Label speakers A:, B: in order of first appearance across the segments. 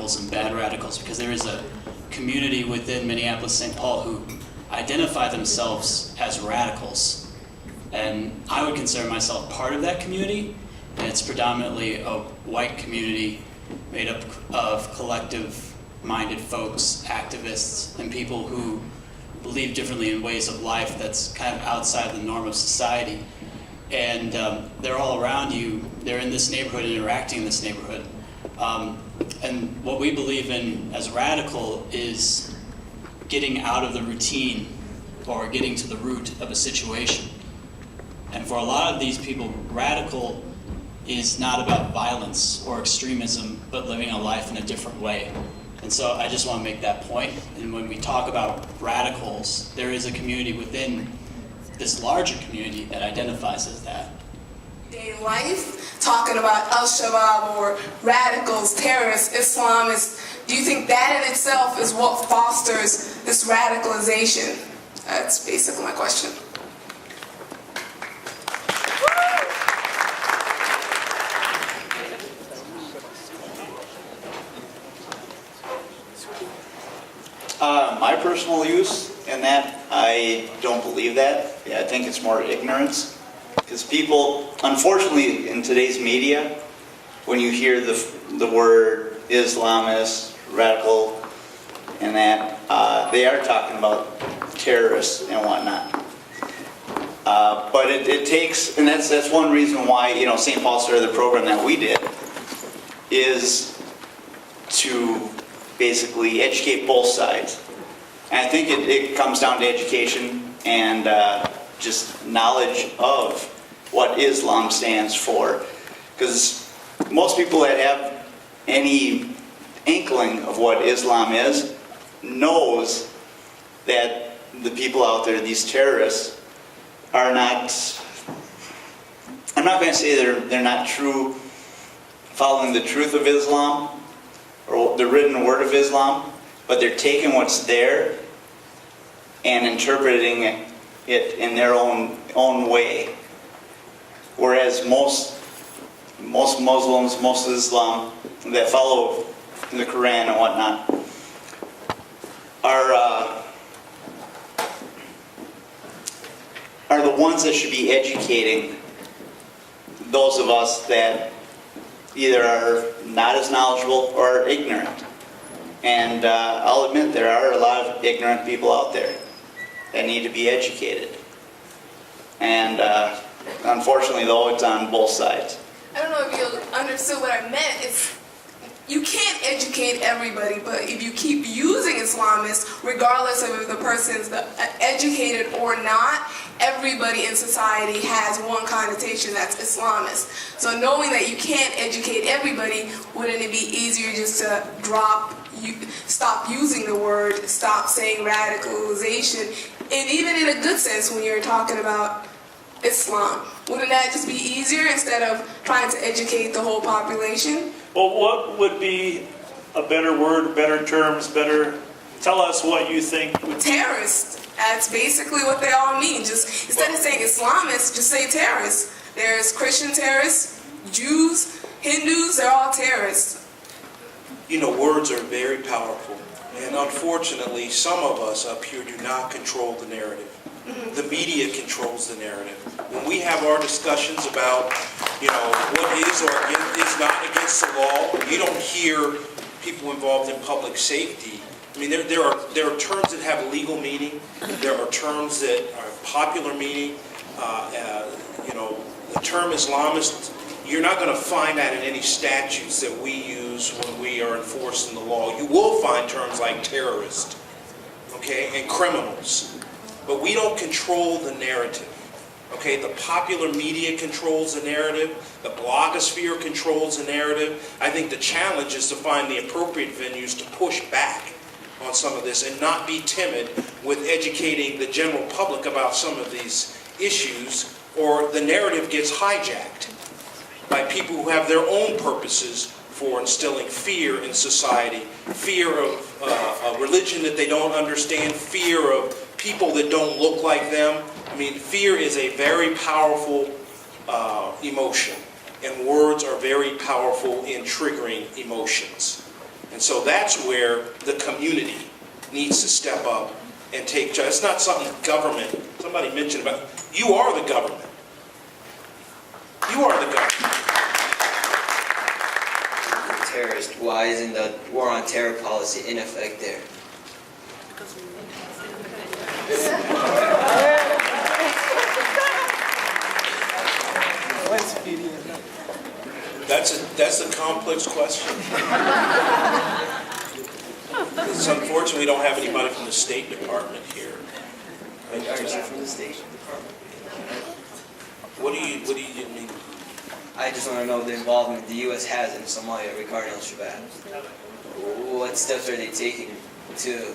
A: radicals and bad radicals, because there is a community within Minneapolis-St. Paul who identify themselves as radicals. And I would consider myself part of that community, and it's predominantly a white community made up of collective-minded folks, activists, and people who believe differently in ways of life that's kind of outside the norm of society. And they're all around you. They're in this neighborhood and interacting in this neighborhood. And what we believe in as radical is getting out of the routine or getting to the root of a situation. And for a lot of these people, radical is not about violence or extremism, but living a life in a different way. And so I just want to make that point. And when we talk about radicals, there is a community within this larger community that identifies as that.
B: In life, talking about Al-Shabaab or radicals, terrorists, Islamists, do you think that in itself is what fosters this radicalization? That's basically my question.
C: My personal use in that, I don't believe that. Yeah, I think it's more ignorance. Because people, unfortunately, in today's media, when you hear the word Islamist, radical, and that, they are talking about terrorists and whatnot. But it takes, and that's one reason why, St. Paul started the program that we did, is to basically educate both sides. And I think it comes down to education and just knowledge of what Islam stands for. Because most people that have any inkling of what Islam is knows that the people out there, these terrorists, are not, I'm not going to say they're not true, following the truth of Islam or the written word of Islam, but they're taking what's there and interpreting it in their own way. Whereas most Muslims, most Islam that follow the Quran and whatnot are the ones that should be educating those of us that either are not as knowledgeable or are ignorant. And I'll admit there are a lot of ignorant people out there that need to be educated. And unfortunately, though, it's on both sides.
B: I don't know if you understood what I meant. It's, you can't educate everybody, but if you keep using Islamists, regardless of if the person's educated or not, everybody in society has one connotation, that's Islamist. So knowing that you can't educate everybody, wouldn't it be easier just to stop using the word, stop saying radicalization, and even in a good sense when you're talking about Islam? Wouldn't that just be easier instead of trying to educate the whole population?
D: Well, what would be a better word, better terms, better... Tell us what you think.
B: Terrorist. That's basically what they all mean. Just instead of saying Islamists, just say terrorists. There's Christian terrorists, Jews, Hindus, they're all terrorists.
E: Words are very powerful. And unfortunately, some of us up here do not control the narrative. The media controls the narrative. When we have our discussions about, what is or is not against the law, you don't hear people involved in public safety. I mean, there are terms that have legal meaning. There are terms that are popular meaning. The term Islamist, you're not going to find that in any statutes that we use when we are enforcing the law. You will find terms like terrorist, okay, and criminals. But we don't control the narrative. Okay, the popular media controls the narrative. The blogosphere controls the narrative. I think the challenge is to find the appropriate venues to push back on some of this and not be timid with educating the general public about some of these issues, or the narrative gets hijacked by people who have their own purposes for instilling fear in society, fear of a religion that they don't understand, fear of people that don't look like them. I mean, fear is a very powerful emotion, and words are very powerful in triggering emotions. And so that's where the community needs to step up and take charge. It's not something government, somebody mentioned about, you are the government. You are the government.
F: Terrorist, why isn't the war on terror policy in effect there?
E: That's a complex question. It's unfortunate we don't have anybody from the State Department here.
F: Aren't you from the State Department?
E: What do you mean?
F: I just want to know the involvement the U.S. has in Somalia regarding al-Shabaab. What steps are they taking to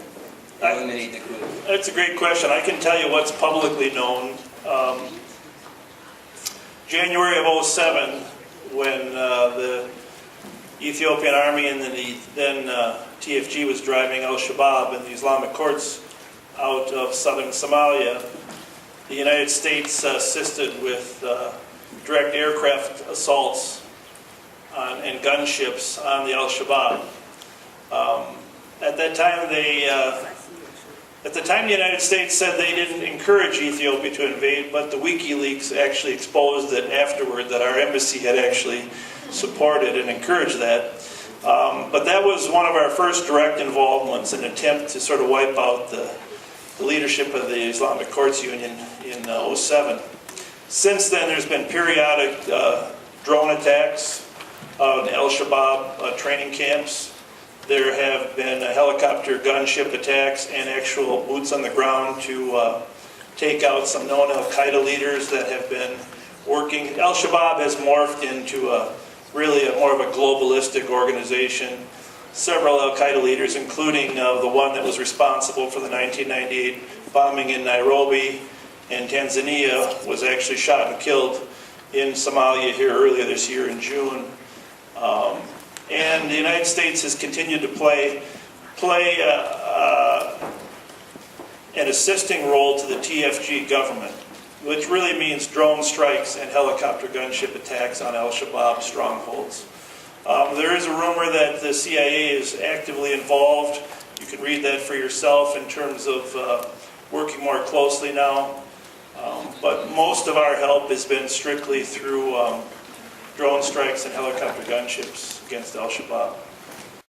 F: eliminate the group?
D: That's a great question. I can tell you what's publicly known. January of 2007, when the Ethiopian army and then TFG was driving al-Shabaab and the Islamic courts out of southern Somalia, the United States assisted with direct aircraft assaults and gunships on the al-Shabaab. At that time, the United States said they didn't encourage Ethiopia to invade, but the WikiLeaks actually exposed it afterward that our embassy had actually supported and encouraged that. But that was one of our first direct involvements, an attempt to sort of wipe out the leadership of the Islamic Courts Union in 2007. Since then, there's been periodic drone attacks on al-Shabaab training camps. There have been helicopter gunship attacks and actual boots on the ground to take out some known al-Qaeda leaders that have been working. Al-Shabaab has morphed into really more of a globalistic organization. Several al-Qaeda leaders, including the one that was responsible for the 1998 bombing in Nairobi and Tanzania, was actually shot and killed in Somalia here earlier this year in June. And the United States has continued to play an assisting role to the TFG government, which really means drone strikes and helicopter gunship attacks on al-Shabaab strongholds. There is a rumor that the CIA is actively involved. You can read that for yourself in terms of working more closely now. But most of our help has been strictly through drone strikes and helicopter gunships against al-Shabaab.